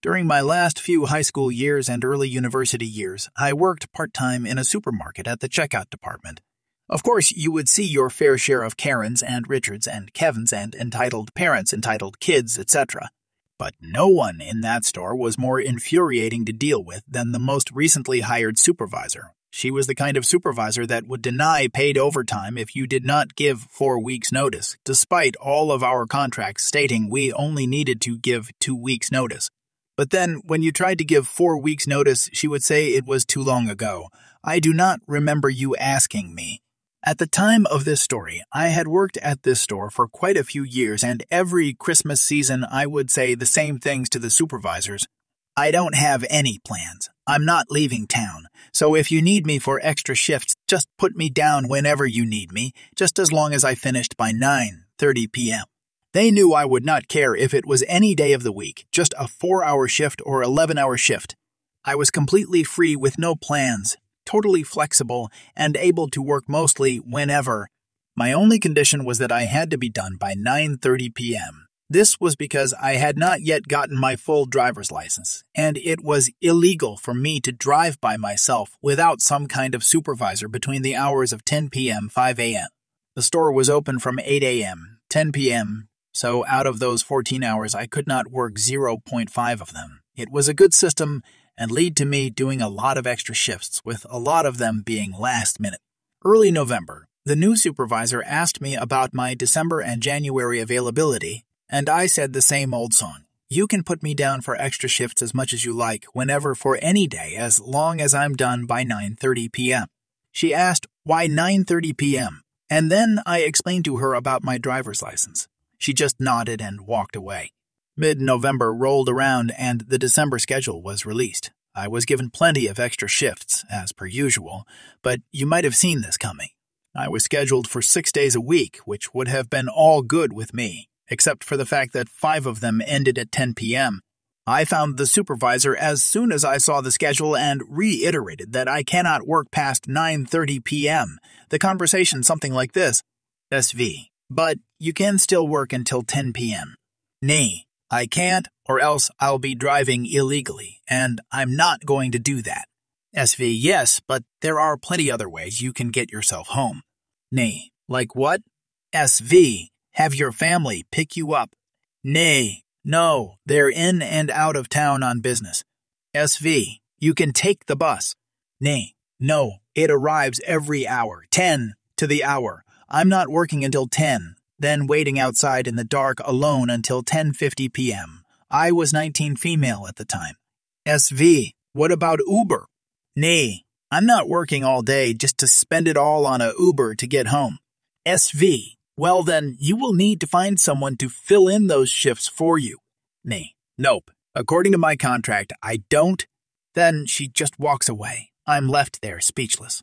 During my last few high school years and early university years, I worked part-time in a supermarket at the checkout department. Of course, you would see your fair share of Karens and Richards and Kevins and entitled parents, entitled kids, etc. But no one in that store was more infuriating to deal with than the most recently hired supervisor. She was the kind of supervisor that would deny paid overtime if you did not give 4 weeks' notice, despite all of our contracts stating we only needed to give 2 weeks' notice. But then, when you tried to give 4 weeks' notice, she would say it was too long ago. I do not remember you asking me. At the time of this story, I had worked at this store for quite a few years, and every Christmas season I would say the same things to the supervisors. I don't have any plans. I'm not leaving town. So if you need me for extra shifts, just put me down whenever you need me, just as long as I finished by 9:30 p.m. They knew I would not care if it was any day of the week, just a 4-hour shift or 11-hour shift. I was completely free with no plans, totally flexible, and able to work mostly whenever. My only condition was that I had to be done by 9:30 p.m. This was because I had not yet gotten my full driver's license, and it was illegal for me to drive by myself without some kind of supervisor between the hours of 10 p.m. 5 a.m. The store was open from 8 a.m., 10 p.m., so out of those 14 hours I could not work 0.5 of them. It was a good system and led to me doing a lot of extra shifts, with a lot of them being last minute. Early November, the new supervisor asked me about my December and January availability, and I said the same old song. You can put me down for extra shifts as much as you like, whenever for any day, as long as I'm done by 9:30 p.m. She asked, why 9:30 p.m.? And then I explained to her about my driver's license. She just nodded and walked away. Mid-November rolled around and the December schedule was released. I was given plenty of extra shifts, as per usual, but you might have seen this coming. I was scheduled for 6 days a week, which would have been all good with me, except for the fact that 5 of them ended at 10 p.m. I found the supervisor as soon as I saw the schedule and reiterated that I cannot work past 9:30 p.m. The conversation something like this: SV, but you can still work until 10 p.m. Nay, I can't, or else I'll be driving illegally, and I'm not going to do that. SV, yes, but there are plenty other ways you can get yourself home. Nay, like what? SV, have your family pick you up. Nay, no, they're in and out of town on business. SV, you can take the bus. Nay, no, it arrives every hour, 10 to the hour. I'm not working until 10. Then waiting outside in the dark alone until 10:50 p.m. I was 19 female at the time. SV, what about Uber? Nay, I'm not working all day just to spend it all on a Uber to get home. SV, well then you will need to find someone to fill in those shifts for you. Nay, nope, according to my contract, I don't. Then she just walks away. I'm left there speechless.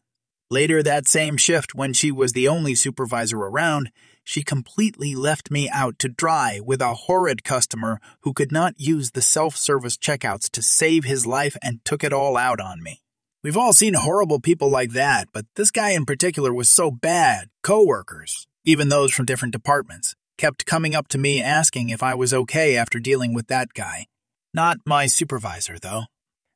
Later that same shift, when she was the only supervisor around, she completely left me out to dry with a horrid customer who could not use the self-service checkouts to save his life and took it all out on me. We've all seen horrible people like that, but this guy in particular was so bad. Coworkers, even those from different departments, kept coming up to me asking if I was okay after dealing with that guy. Not my supervisor, though.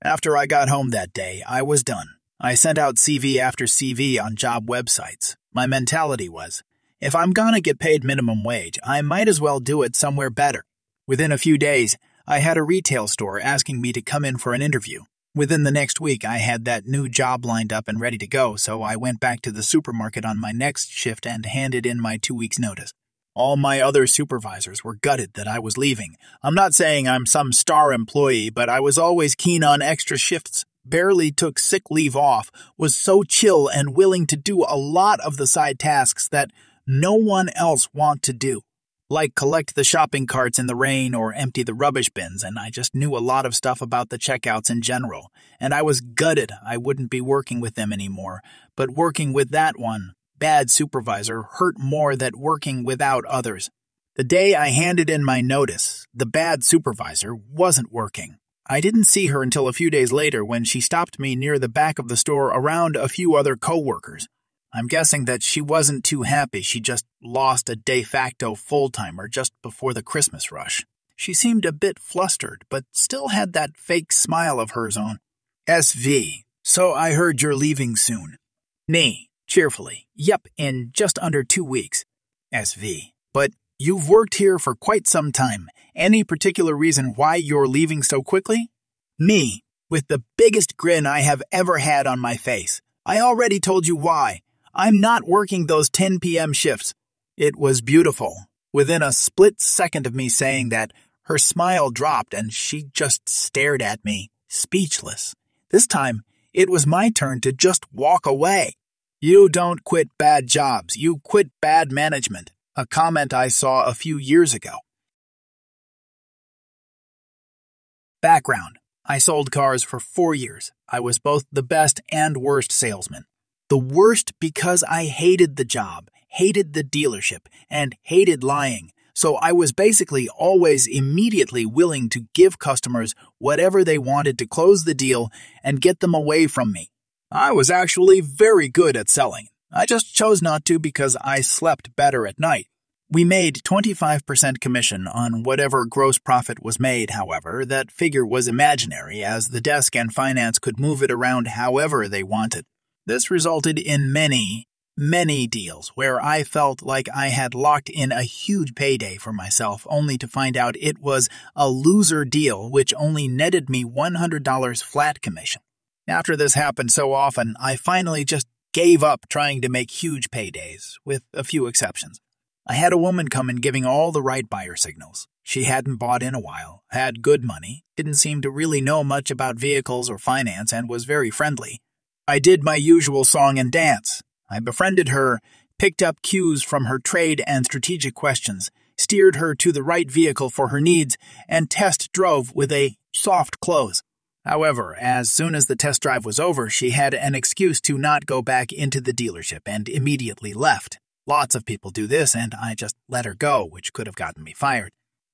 After I got home that day, I was done. I sent out CV after CV on job websites. My mentality was, if I'm gonna get paid minimum wage, I might as well do it somewhere better. Within a few days, I had a retail store asking me to come in for an interview. Within the next week, I had that new job lined up and ready to go, so I went back to the supermarket on my next shift and handed in my 2 weeks' notice. All my other supervisors were gutted that I was leaving. I'm not saying I'm some star employee, but I was always keen on extra shifts. Barely took sick leave off, was so chill and willing to do a lot of the side tasks that no one else want to do, like collect the shopping carts in the rain or empty the rubbish bins, and I just knew a lot of stuff about the checkouts in general, and I was gutted I wouldn't be working with them anymore, but working with that one bad supervisor hurt more than working without others. The day I handed in my notice, the bad supervisor wasn't working. I didn't see her until a few days later when she stopped me near the back of the store around a few other co-workers. I'm guessing that she wasn't too happy she just lost a de facto full-timer just before the Christmas rush. She seemed a bit flustered, but still had that fake smile of hers on. SV, so I heard you're leaving soon. Me, cheerfully, yep, in just under 2 weeks. SV, but you've worked here for quite some time. Any particular reason why you're leaving so quickly? Me, with the biggest grin I have ever had on my face. I already told you why. I'm not working those 10 p.m. shifts. It was beautiful. Within a split second of me saying that, her smile dropped and she just stared at me, speechless. This time, it was my turn to just walk away. You don't quit bad jobs, you quit bad management, a comment I saw a few years ago. Background. I sold cars for 4 years. I was both the best and worst salesman. The worst because I hated the job, hated the dealership, and hated lying. So I was basically always immediately willing to give customers whatever they wanted to close the deal and get them away from me. I was actually very good at selling. I just chose not to because I slept better at night. We made 25% commission on whatever gross profit was made, however. That figure was imaginary, as the desk and finance could move it around however they wanted. This resulted in many deals where I felt like I had locked in a huge payday for myself, only to find out it was a loser deal which only netted me $100 flat commission. After this happened so often, I finally just gave up trying to make huge paydays, with a few exceptions. I had a woman come in giving all the right buyer signals. She hadn't bought in a while, had good money, didn't seem to really know much about vehicles or finance, and was very friendly. I did my usual song and dance. I befriended her, picked up cues from her trade and strategic questions, steered her to the right vehicle for her needs, and test drove with a soft close. However, as soon as the test drive was over, she had an excuse to not go back into the dealership and immediately left. Lots of people do this, and I just let her go, which could have gotten me fired.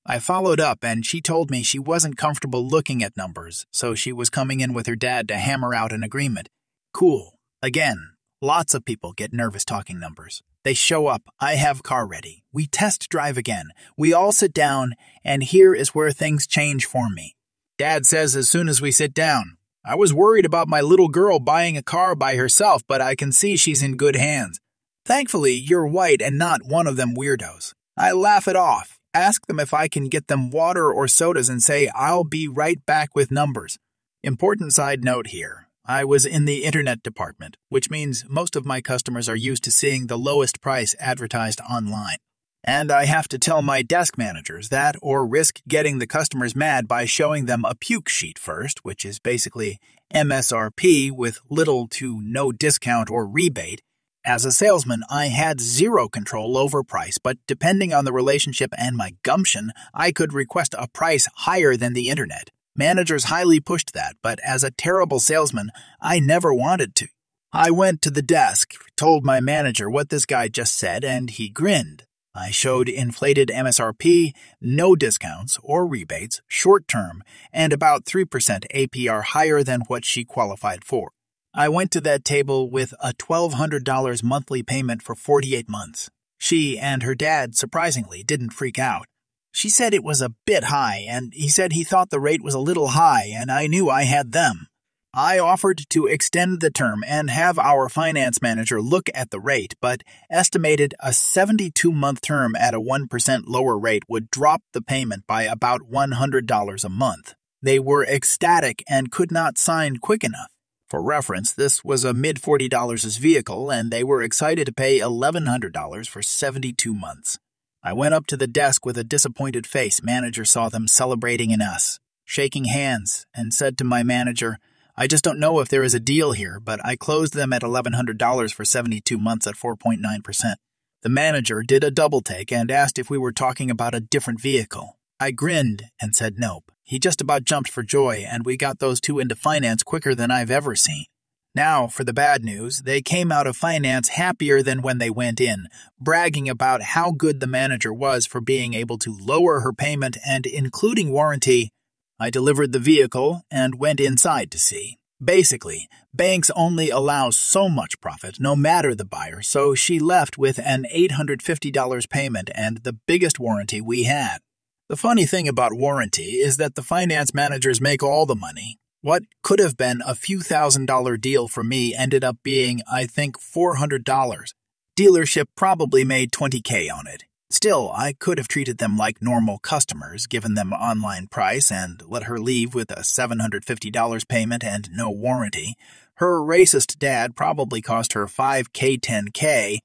I followed up, and she told me she wasn't comfortable looking at numbers, so she was coming in with her dad to hammer out an agreement. Cool. Again, lots of people get nervous talking numbers. They show up, I have car ready. We test drive again. We all sit down, and here is where things change for me. Dad says as soon as we sit down, I was worried about my little girl buying a car by herself, but I can see she's in good hands. Thankfully, you're white and not one of them weirdos. I laugh it off, ask them if I can get them water or sodas and say I'll be right back with numbers. Important side note here. I was in the internet department, which means most of my customers are used to seeing the lowest price advertised online. And I have to tell my desk managers that or risk getting the customers mad by showing them a puke sheet first, which is basically MSRP with little to no discount or rebate. As a salesman, I had zero control over price, but depending on the relationship and my gumption, I could request a price higher than the internet. Managers highly pushed that, but as a terrible salesman, I never wanted to. I went to the desk, told my manager what this guy just said, and he grinned. I showed inflated MSRP, no discounts or rebates, short-term, and about 3% APR higher than what she qualified for. I went to that table with a $1,200 monthly payment for 48 months. She and her dad, surprisingly, didn't freak out. She said it was a bit high, and he said he thought the rate was a little high, and I knew I had them. I offered to extend the term and have our finance manager look at the rate, but estimated a 72-month term at a 1% lower rate would drop the payment by about $100 a month. They were ecstatic and could not sign quick enough. For reference, this was a mid-$40 vehicle, and they were excited to pay $1,100 for 72 months. I went up to the desk with a disappointed face. Manager saw them celebrating in us, shaking hands, and said to my manager, I just don't know if there is a deal here, but I closed them at $1,100 for 72 months at 4.9%. The manager did a double take and asked if we were talking about a different vehicle. I grinned and said nope. He just about jumped for joy, and we got those two into finance quicker than I've ever seen. Now, for the bad news, they came out of finance happier than when they went in, bragging about how good the manager was for being able to lower her payment and including warranty. I delivered the vehicle and went inside to see. Basically, banks only allow so much profit, no matter the buyer, so she left with an $850 payment and the biggest warranty we had. The funny thing about warranty is that the finance managers make all the money. What could have been a few $1,000 deal for me ended up being, I think, $400. Dealership probably made $20K on it. Still, I could have treated them like normal customers, given them online price, and let her leave with a $750 payment and no warranty. Her racist dad probably cost her $5K, $10K.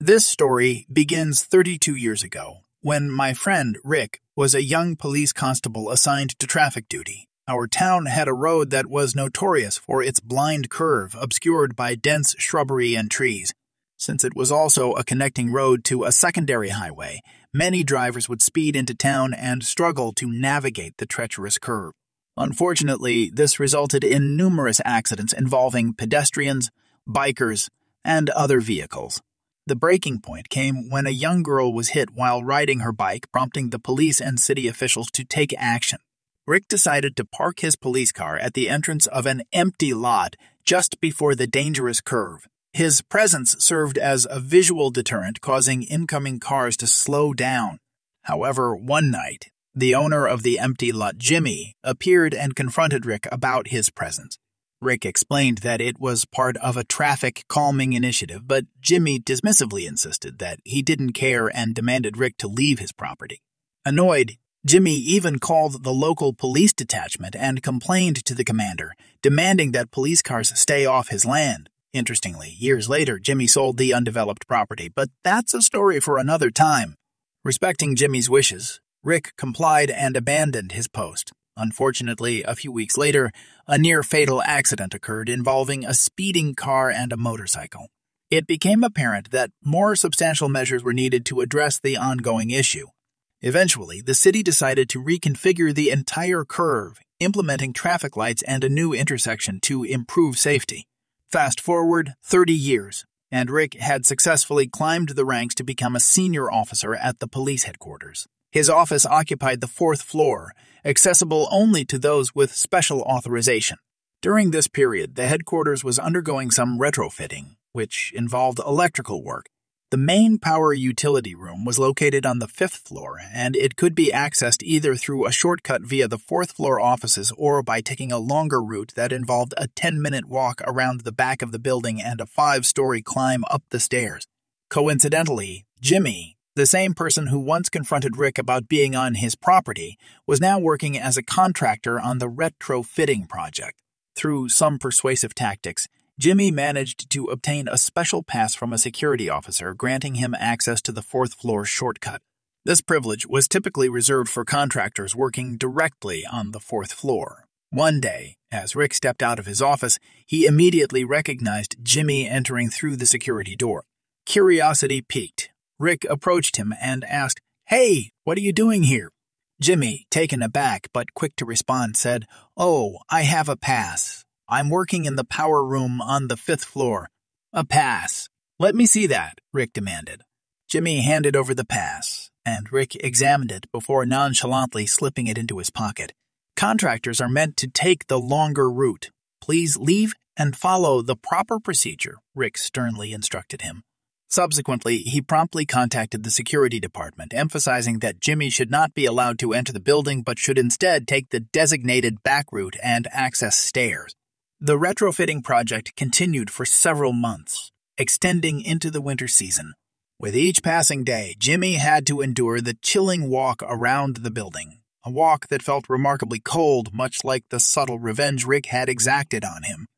This story begins 32 years ago, when my friend Rick was a young police constable assigned to traffic duty. Our town had a road that was notorious for its blind curve obscured by dense shrubbery and trees. Since it was also a connecting road to a secondary highway, many drivers would speed into town and struggle to navigate the treacherous curve. Unfortunately, this resulted in numerous accidents involving pedestrians, bikers, and other vehicles. The breaking point came when a young girl was hit while riding her bike, prompting the police and city officials to take action. Rick decided to park his police car at the entrance of an empty lot just before the dangerous curve. His presence served as a visual deterrent, causing incoming cars to slow down. However, one night, the owner of the empty lot, Jimmy, appeared and confronted Rick about his presence. Rick explained that it was part of a traffic calming initiative, but Jimmy dismissively insisted that he didn't care and demanded Rick to leave his property. Annoyed, Jimmy even called the local police detachment and complained to the commander, demanding that police cars stay off his land. Interestingly, years later, Jimmy sold the undeveloped property, but that's a story for another time. Respecting Jimmy's wishes, Rick complied and abandoned his post. Unfortunately, a few weeks later, a near-fatal accident occurred involving a speeding car and a motorcycle. It became apparent that more substantial measures were needed to address the ongoing issue. Eventually, the city decided to reconfigure the entire curve, implementing traffic lights and a new intersection to improve safety. Fast forward 30 years, and Rick had successfully climbed the ranks to become a senior officer at the police headquarters. His office occupied the 4th floor, accessible only to those with special authorization. During this period, the headquarters was undergoing some retrofitting, which involved electrical work. The main power utility room was located on the 5th floor, and it could be accessed either through a shortcut via the 4th floor offices or by taking a longer route that involved a 10-minute walk around the back of the building and a 5-story climb up the stairs. Coincidentally, Jimmy, the same person who once confronted Rick about being on his property, was now working as a contractor on the retrofitting project. Through some persuasive tactics, Jimmy managed to obtain a special pass from a security officer, granting him access to the 4th floor shortcut. This privilege was typically reserved for contractors working directly on the 4th floor. One day, as Rick stepped out of his office, he immediately recognized Jimmy entering through the security door. Curiosity piqued. Rick approached him and asked, "Hey, what are you doing here?" Jimmy, taken aback but quick to respond, said, "Oh, I have a pass. I'm working in the power room on the 5th floor." "A pass? Let me see that," Rick demanded. Jimmy handed over the pass, and Rick examined it before nonchalantly slipping it into his pocket. "Contractors are meant to take the longer route. Please leave and follow the proper procedure," Rick sternly instructed him. Subsequently, he promptly contacted the security department, emphasizing that Jimmy should not be allowed to enter the building but should instead take the designated back route and access stairs. The retrofitting project continued for several months, extending into the winter season. With each passing day, Jimmy had to endure the chilling walk around the building, a walk that felt remarkably cold, much like the subtle revenge Rick had exacted on him.